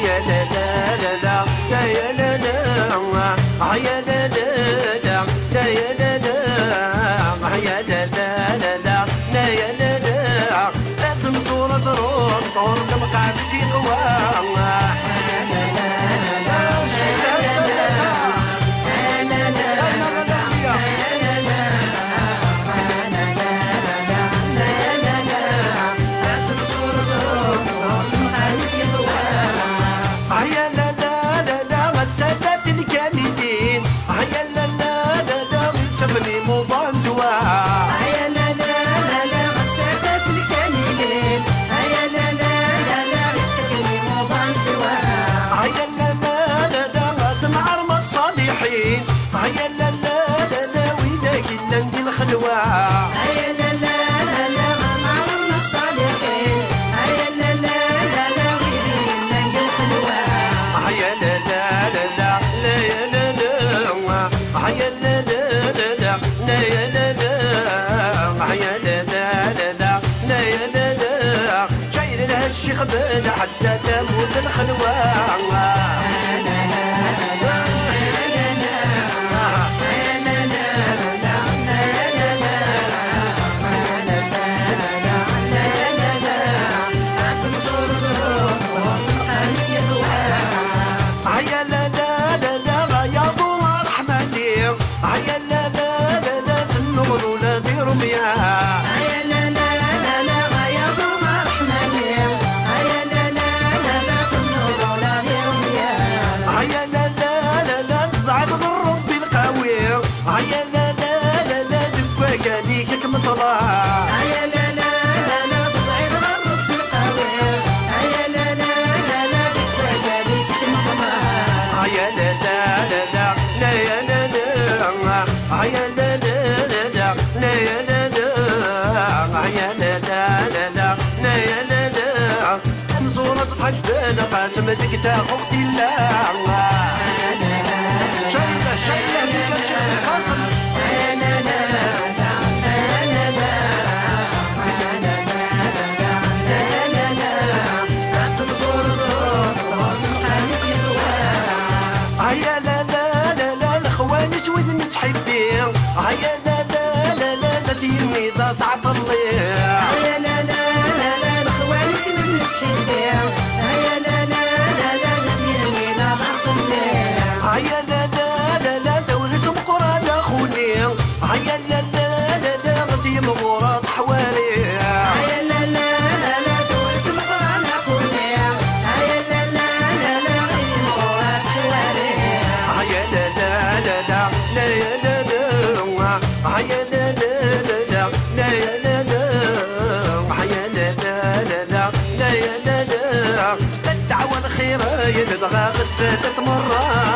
يا لا لا لا لا لا يا لا لا يا لا لا لا لا يا لا لا يا لا لا لا لا لا يا لا لا أدم صورة روح طول المقعد سيقوى هيا لا لا لا لا ويداك إلا ندي الخلوة هيا لا لا لا لا معهم الصالحين هيا لا لا لا لا ويداك إلا ندي الخلوة هيا لا لا لا لا لا يا لا لا هيا لا لا لا لا لا يا لا لا هيا لا لا لا لا لا يا لا لا شايل لها الشيخ بلا حتى تموت الخلوة ليك مطلع هيا لا لا لا لا تضعي الغرب بالقوي هيا لا لا لا لا ليك مطلع هيا لا لا لا لا لا يا لا لا هيا لا لا لا لا لا يا لا لا هيا لا لا لا لا لا يا لا لا نزورة حجبنا قاسمتك تاخذ الله شايله شايله ليك الشيخ قاسم هيا لا لا لا لا الخواني جودني تحبيه هيا لا لا لا لا لا تلميذة تعطلي هيا لا لا لا لا الخواني جودني تحبيه هيا لا لا لا لا لا تلميذة تعطلي هيا لا لا لا لا دورتم قرآن أخوني هيا لا لا لا لا غتي مغورات حوالي هيا لا لا لا لا دورتم قرآن أخوني هيا لا لا لا لا غتي مغورات حوالي هيا لا لا لا لا لا يا لا لا هيا لا لا لا لا لا يا لا لا هيا لا لا لا لا لا يا لا لا الدعوة الخيرة يبغى غسالة مرة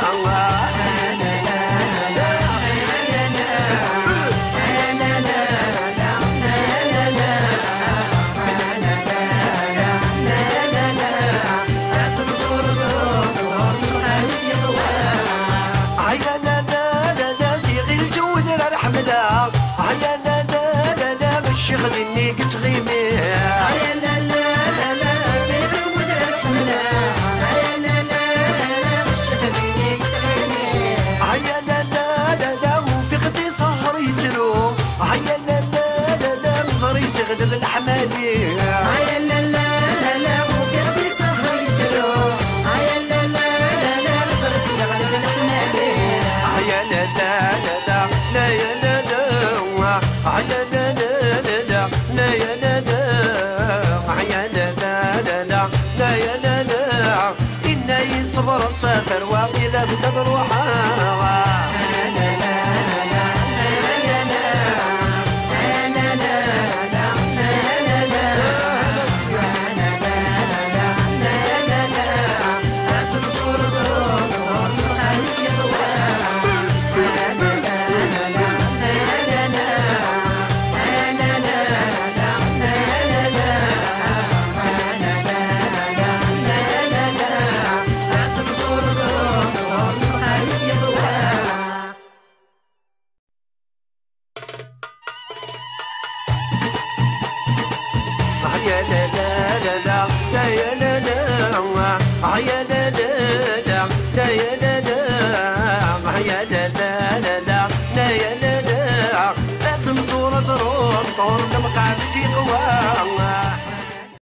هيا لا لا لا لا بالشيخ اللي كتغيمي هيا لا لا لا لا بيت ودر الحملة هيا لا لا لا لا بالشيخ اللي كتغيمي هيا لا لا لا لا وفي غدي سهر يتلو هيا لا لا لا لا مزري يغلب الحمالي هيا لا لا لا لا وفي غدي سهر يتلو هيا لا لا لا لا مزري يغلب الحمالي هيا لا لا لا لا لا يا لا هيا لا لا لا لا لا يا لا لا هيا لا لا لا لا لا يا لا لا إنا يصبر السفر وقيل بدك روحها يا لا لا لا لا يا لا لا يا لا يا لا لا يا لا لا لا لا يا لا لا تمزورة روح طول